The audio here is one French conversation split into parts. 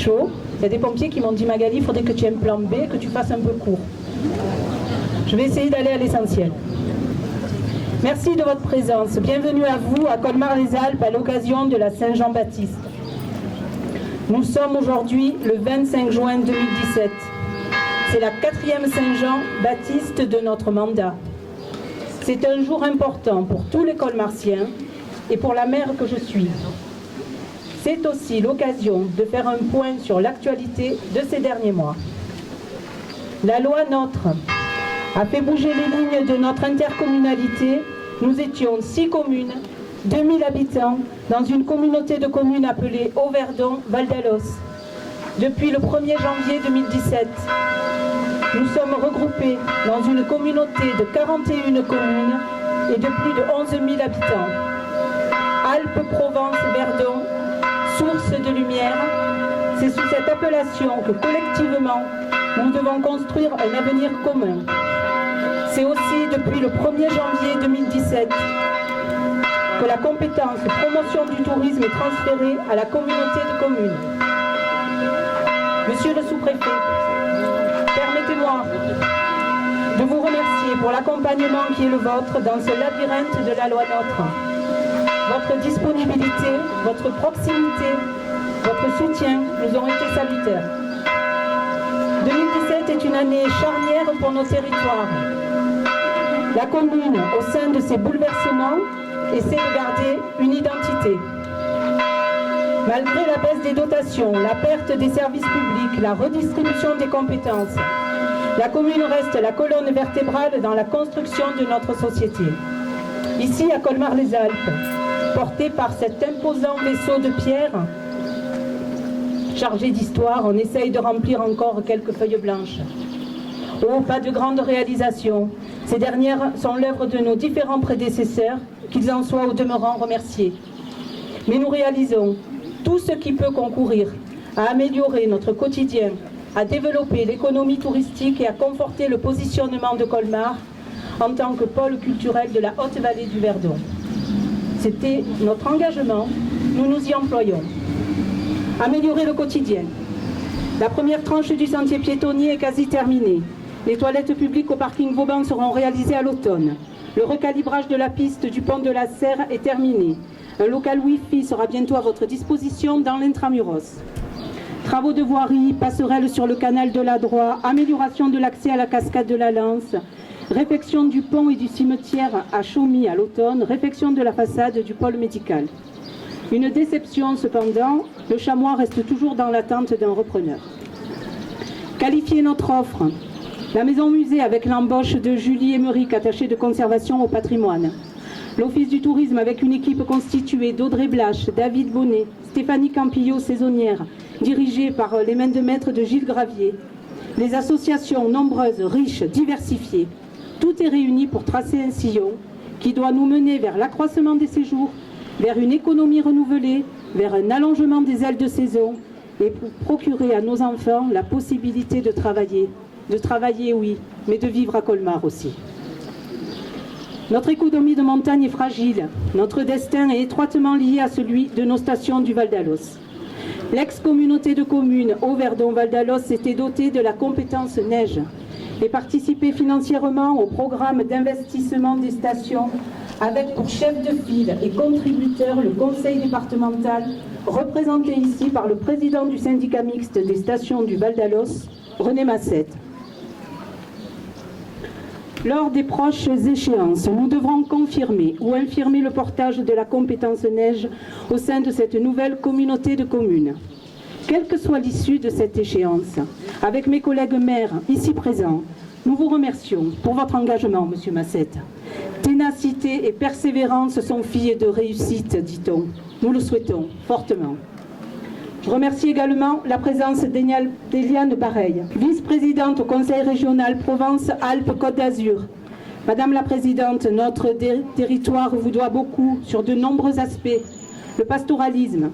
chaud. Il y a des pompiers qui m'ont dit, Magali, il faudrait que tu aies un plan B, que tu fasses un peu court. Je vais essayer d'aller à l'essentiel. Merci de votre présence. Bienvenue à vous à Colmar-les-Alpes à l'occasion de la Saint-Jean-Baptiste. Nous sommes aujourd'hui le 25 juin 2017. C'est la 4e Saint-Jean-Baptiste de notre mandat. C'est un jour important pour tous les Colmartiens et pour la maire que je suis. C'est aussi l'occasion de faire un point sur l'actualité de ces derniers mois. La loi NOTRe a fait bouger les lignes de notre intercommunalité. Nous étions 6 communes, 2000 habitants, dans une communauté de communes appelée Auverdon-Val d'Alos. Depuis le 1er janvier 2017, nous sommes regroupés dans une communauté de 41 communes et de plus de 11 000 habitants. Alpes-Provence-Verdon, source de lumière, c'est sous cette appellation que collectivement, nous devons construire un avenir commun. C'est aussi depuis le 1er janvier 2017 que la compétence promotion du tourisme est transférée à la communauté de communes. Monsieur le sous-préfet, permettez-moi de vous remercier pour l'accompagnement qui est le vôtre dans ce labyrinthe de la loi NOTRe. Votre disponibilité, votre proximité, votre soutien nous ont été salutaires. 2017 est une année charnière pour nos territoires. La commune, au sein de ces bouleversements, essaie de garder une identité. Malgré la baisse des dotations, la perte des services publics, la redistribution des compétences, la commune reste la colonne vertébrale dans la construction de notre société. Ici, à Colmar-les-Alpes, porté par cet imposant vaisseau de pierre, chargé d'histoire, on essaye de remplir encore quelques feuilles blanches. Oh, pas de grandes réalisations. Ces dernières sont l'œuvre de nos différents prédécesseurs, qu'ils en soient au demeurant remerciés. Mais nous réalisons tout ce qui peut concourir à améliorer notre quotidien, à développer l'économie touristique et à conforter le positionnement de Colmar en tant que pôle culturel de la Haute-Vallée du Verdon. C'était notre engagement, nous nous y employons. Améliorer le quotidien. La première tranche du sentier piétonnier est quasi terminée. Les toilettes publiques au parking Vauban seront réalisées à l'automne. Le recalibrage de la piste du pont de la Serre est terminé. Un local Wi-Fi sera bientôt à votre disposition dans l'intramuros. Travaux de voirie, passerelles sur le canal de la Droit, amélioration de l'accès à la cascade de la Lance, réfection du pont et du cimetière à Chaumy à l'automne, réfection de la façade du pôle médical. Une déception cependant, le chamois reste toujours dans l'attente d'un repreneur. Qualifier notre offre. La maison musée avec l'embauche de Julie Émeric, attachée de conservation au patrimoine. L'Office du tourisme avec une équipe constituée d'Audrey Blache, David Bonnet, Stéphanie Campillo, saisonnière, dirigée par les mains de maître de Gilles Gravier. Les associations nombreuses, riches, diversifiées. Tout est réuni pour tracer un sillon qui doit nous mener vers l'accroissement des séjours, vers une économie renouvelée, vers un allongement des ailes de saison et pour procurer à nos enfants la possibilité de travailler. De travailler, oui, mais de vivre à Colmar aussi. Notre économie de montagne est fragile. Notre destin est étroitement lié à celui de nos stations du Val d'Alos. L'ex-communauté de communes Auverdon-Val d'Alos s'était dotée de la compétence neige et participait financièrement au programme d'investissement des stations avec pour chef de file et contributeur le conseil départemental représenté ici par le président du syndicat mixte des stations du Val d'Alos, René Massette. Lors des proches échéances, nous devrons confirmer ou infirmer le portage de la compétence neige au sein de cette nouvelle communauté de communes. Quelle que soit l'issue de cette échéance, avec mes collègues maires ici présents, nous vous remercions pour votre engagement, Monsieur Massette. Ténacité et persévérance sont filles de réussite, dit-on. Nous le souhaitons fortement. Je remercie également la présence d'Eliane Bareil, vice-présidente au Conseil régional Provence-Alpes-Côte d'Azur. Madame la Présidente, notre territoire vous doit beaucoup sur de nombreux aspects. Le pastoralisme,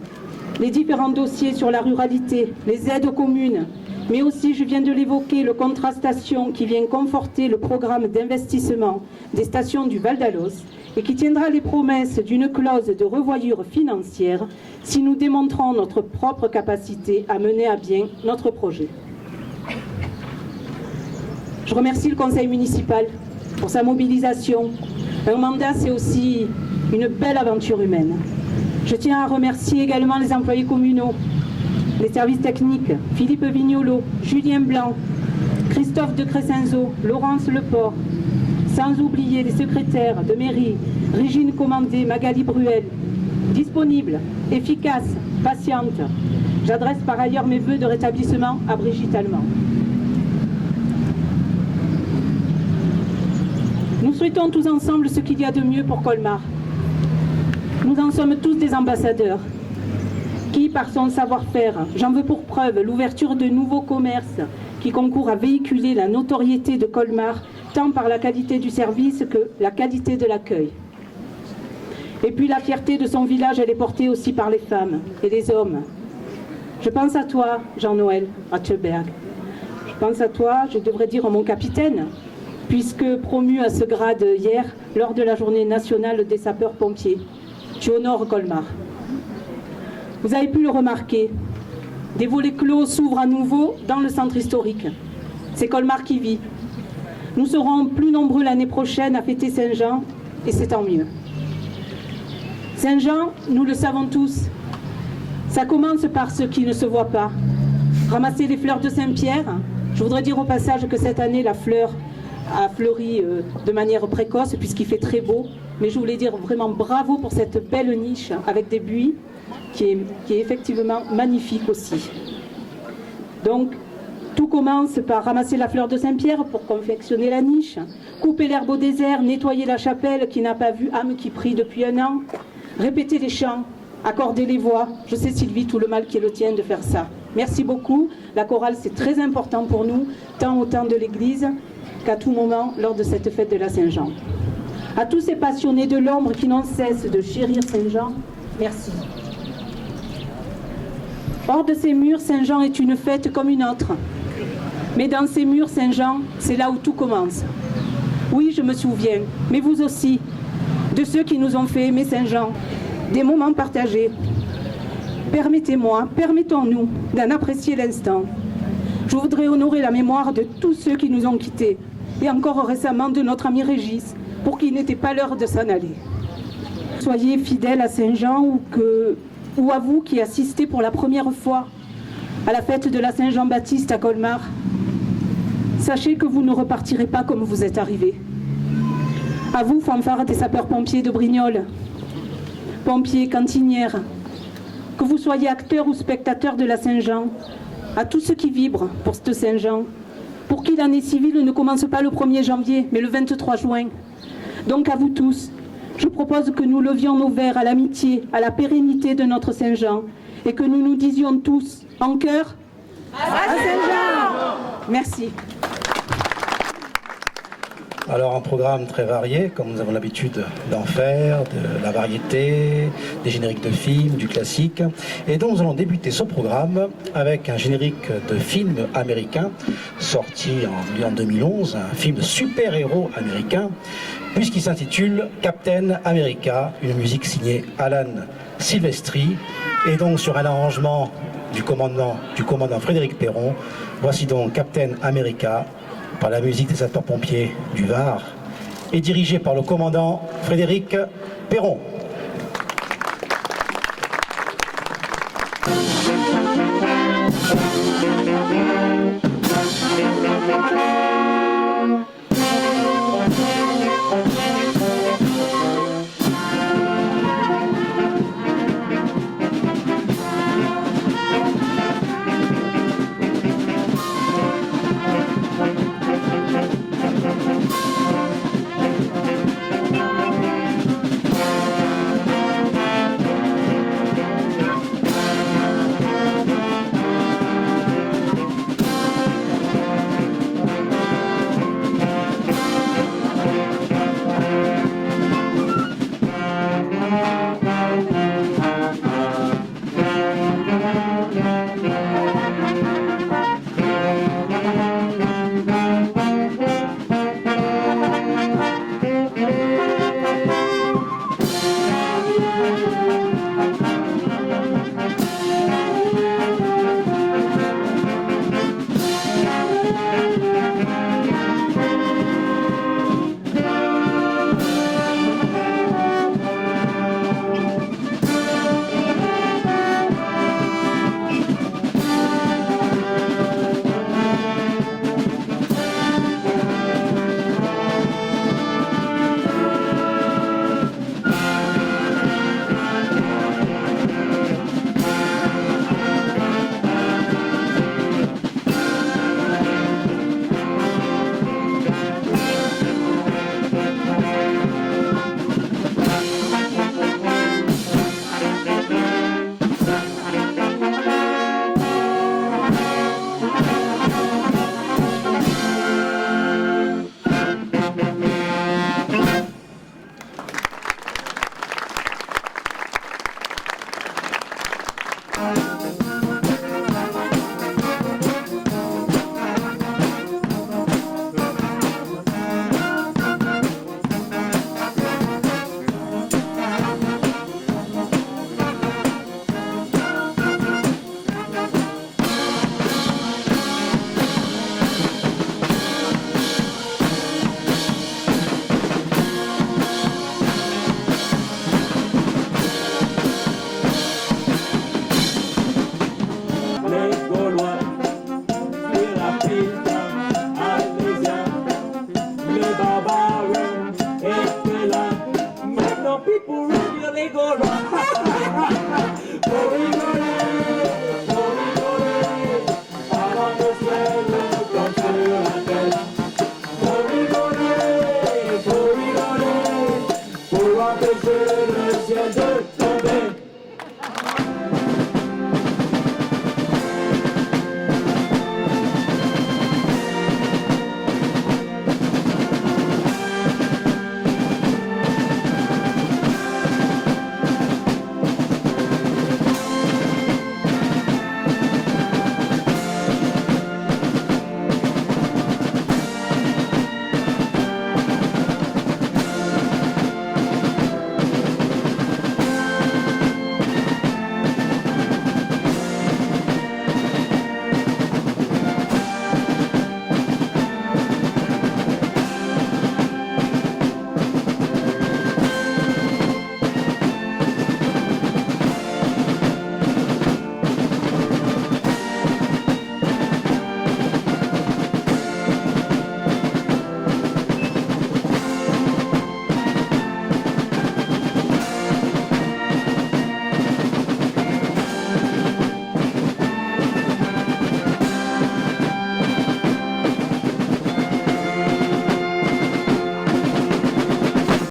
les différents dossiers sur la ruralité, les aides aux communes, mais aussi, je viens de l'évoquer, le contrat station qui vient conforter le programme d'investissement des stations du Val d'Alos et qui tiendra les promesses d'une clause de revoyure financière si nous démontrons notre propre capacité à mener à bien notre projet. Je remercie le conseil municipal pour sa mobilisation. Un mandat, c'est aussi une belle aventure humaine. Je tiens à remercier également les employés communaux, les services techniques, Philippe Vignolo, Julien Blanc, Christophe de Crescenzo, Laurence Leport, sans oublier les secrétaires de mairie, Régine Commandé, Magali Bruel, disponibles, efficaces, patientes. J'adresse par ailleurs mes vœux de rétablissement à Brigitte Allemand. Nous souhaitons tous ensemble ce qu'il y a de mieux pour Colmar. Nous en sommes tous des ambassadeurs qui, par son savoir-faire, j'en veux pour preuve l'ouverture de nouveaux commerces qui concourent à véhiculer la notoriété de Colmar, tant par la qualité du service que la qualité de l'accueil. Et puis la fierté de son village, elle est portée aussi par les femmes et les hommes. Je pense à toi, Jean-Noël Ratcheberg. Je pense à toi, je devrais dire mon capitaine, puisque promu à ce grade hier, lors de la journée nationale des sapeurs-pompiers. Tu honores Colmar. Vous avez pu le remarquer, des volets clos s'ouvrent à nouveau dans le centre historique. C'est Colmar qui vit. Nous serons plus nombreux l'année prochaine à fêter Saint-Jean, et c'est tant mieux. Saint-Jean, nous le savons tous, ça commence par ce qui ne se voit pas. Ramasser les fleurs de Saint-Pierre. Je voudrais dire au passage que cette année, la fleur a fleuri de manière précoce puisqu'il fait très beau. Mais je voulais dire vraiment bravo pour cette belle niche avec des buis qui est effectivement magnifique aussi. Donc, tout commence par ramasser la fleur de Saint-Pierre pour confectionner la niche, couper l'herbe au désert, nettoyer la chapelle qui n'a pas vu âme qui prie depuis un an, répéter les chants, accorder les voix. Je sais, Sylvie, tout le mal qui est le tien de faire ça. Merci beaucoup. La chorale, c'est très important pour nous, tant au temps de l'Église qu'à tout moment lors de cette fête de la Saint-Jean. À tous ces passionnés de l'ombre qui n'ont cesse de chérir Saint-Jean, merci. Hors de ces murs, Saint-Jean est une fête comme une autre. Mais dans ces murs, Saint-Jean, c'est là où tout commence. Oui, je me souviens, mais vous aussi, de ceux qui nous ont fait aimer Saint-Jean, des moments partagés. Permettez-moi, permettons-nous d'en apprécier l'instant. Je voudrais honorer la mémoire de tous ceux qui nous ont quittés, et encore récemment de notre ami Régis, pour qui il n'était pas l'heure de s'en aller. Soyez fidèles à Saint-Jean ou à vous qui assistez pour la première fois à la fête de la Saint-Jean-Baptiste à Colmar. Sachez que vous ne repartirez pas comme vous êtes arrivés. À vous, fanfare des sapeurs-pompiers de Brignoles, pompiers, cantinières, que vous soyez acteurs ou spectateurs de la Saint-Jean, à tous ceux qui vibrent pour cette Saint-Jean, pour qui l'année civile ne commence pas le 1er janvier, mais le 23 juin. Donc à vous tous, je propose que nous levions nos verres à l'amitié, à la pérennité de notre Saint-Jean, et que nous nous disions tous, en chœur, à Saint-Jean. Merci. Alors un programme très varié, comme nous avons l'habitude d'en faire, de la variété, des génériques de films, du classique. Et donc nous allons débuter ce programme avec un générique de film américain sorti en 2011, un film de super-héros américain, puisqu'il s'intitule Captain America, une musique signée Alan Silvestri, et donc sur un arrangement du commandant Frédéric Perron. Voici donc Captain America, par la musique des sapeurs-pompiers du Var et dirigé par le commandant Frédéric Perron.